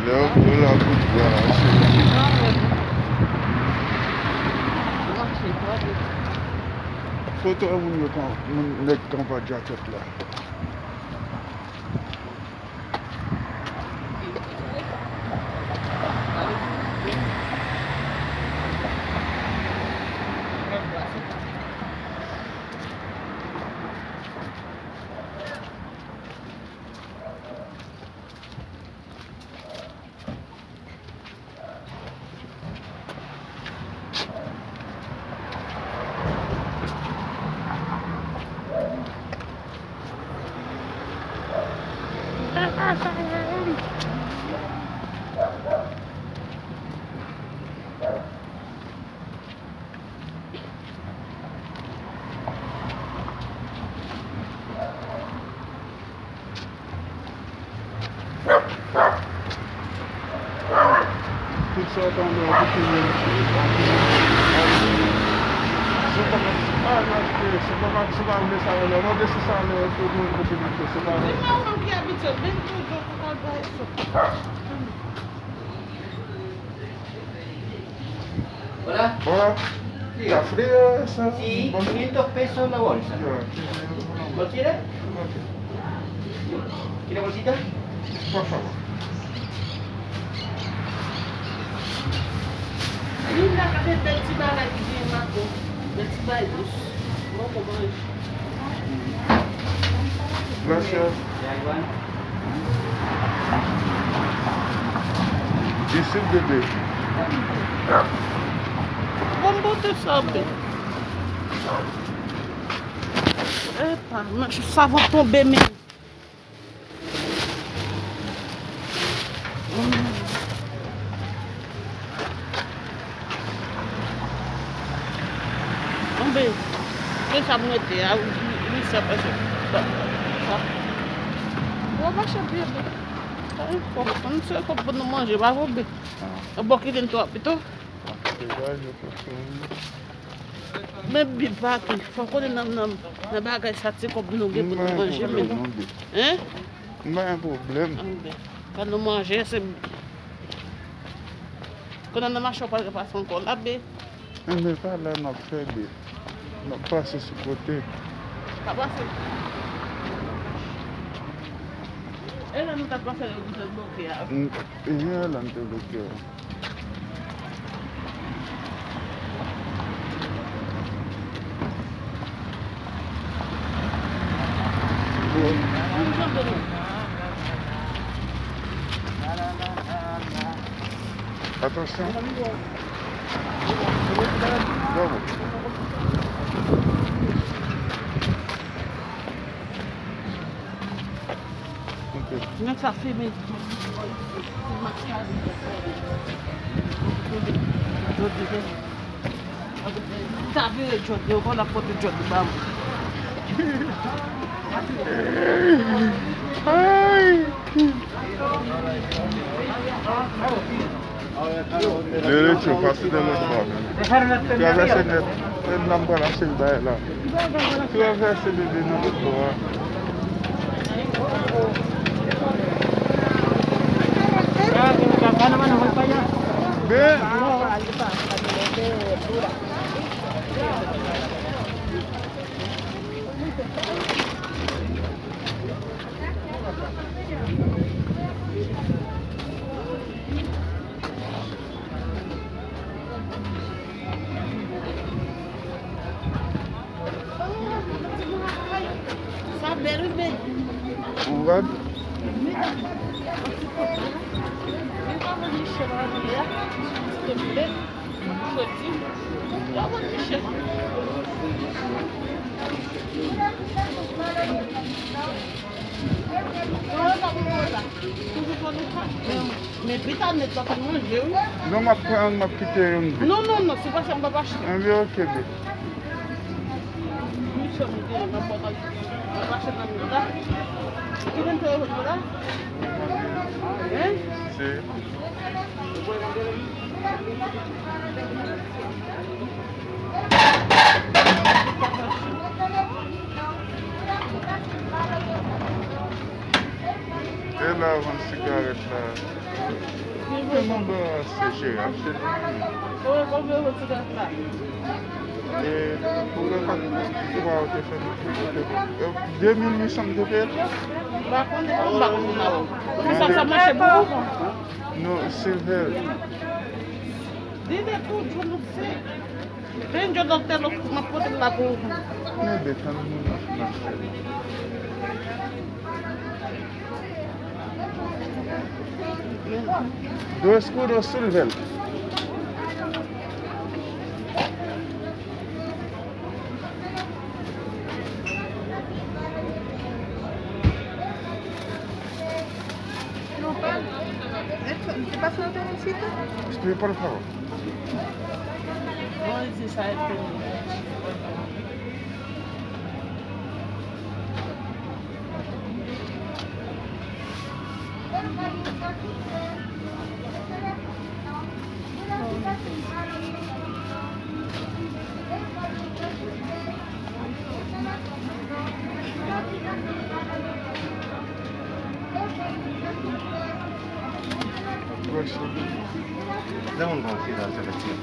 Leo pou la kout ya la se. Foto e moun yo kan, moun nek kan pa jaket la. Tout ça dans le c'est pas maximum de ça, on de ça le tout le monde c'est pas. Non, qui habite même tout Hola. Hola. ¿Está frío esa? Sí, 500 pesos la bolsa. ¿Lo quiere? ¿Quiere bolsita? Por favor. Linda, cadê petit bar aqui de Marco? Petit bar dos. Vamos comer. Gracias. Ya, igual. Ici le bébé. Vamos botar sabe. Epa, mas ça va tomber mesmo. Vamos ver. Quem sabe meter? Isso é pra vou abaixar a bebida. Tá aí, pô. Eu não sei como não manjar, mas vou ver. Eu vou aqui dentro, apitou? Même biba qui faut qu'on ait na bagage ça c'est comme nous pour manger même. Hein? Pas un problème. Quand nous manger c'est quand on a marché pas passer encore là bé. Mais pas là n'a fait bien. N'a passé ce côté. Pas passer. Elle nous t'a pas fait le bloqué. Il y a l'antéloqué. Attention. Bravo. Ok. Comment ça fait mais tá vendo o Jordi? Eu vou na foto do Jordi, vamos. Ai! Derecho, pasé de los barrios. Tu avais cette lampe là, c'est là. Tu avais assez de notre Bien. Saber bem. What? Mais putain, ne pas manger. Non, ma prendre ma petite une. Non, non, non, c'est pas ça, on va pas acheter. Un vieux ok. Nous sommes des on va pas acheter dans le là. Qui vient te là? Hein? Si. Et là, on cigarette là. Le monde c'est cher, acheter. Combien vous cigarette là? Et pour le cas, tu vas te faire 2800 de payer. Bah, quand on va mais ça marche beaucoup. Non, c'est vrai. Dis-le tout, je le sais. Ben, je dois te le m'apporter la boue. Mais de temps nous Due scuro silver. ¿Te pasa una pedancita? Sí, por favor. No, si sabe Dame un consiglio al Sebastián.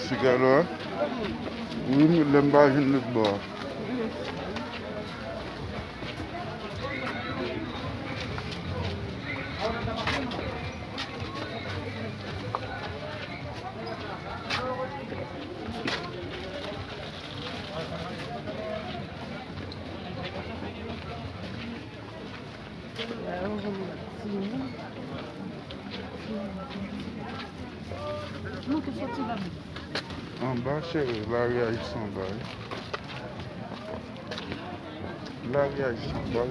Sigara. Oui, l'emballage de bord. En bas, chérie, l'arrière, ils sont bas. L'arrière, ils sont bas.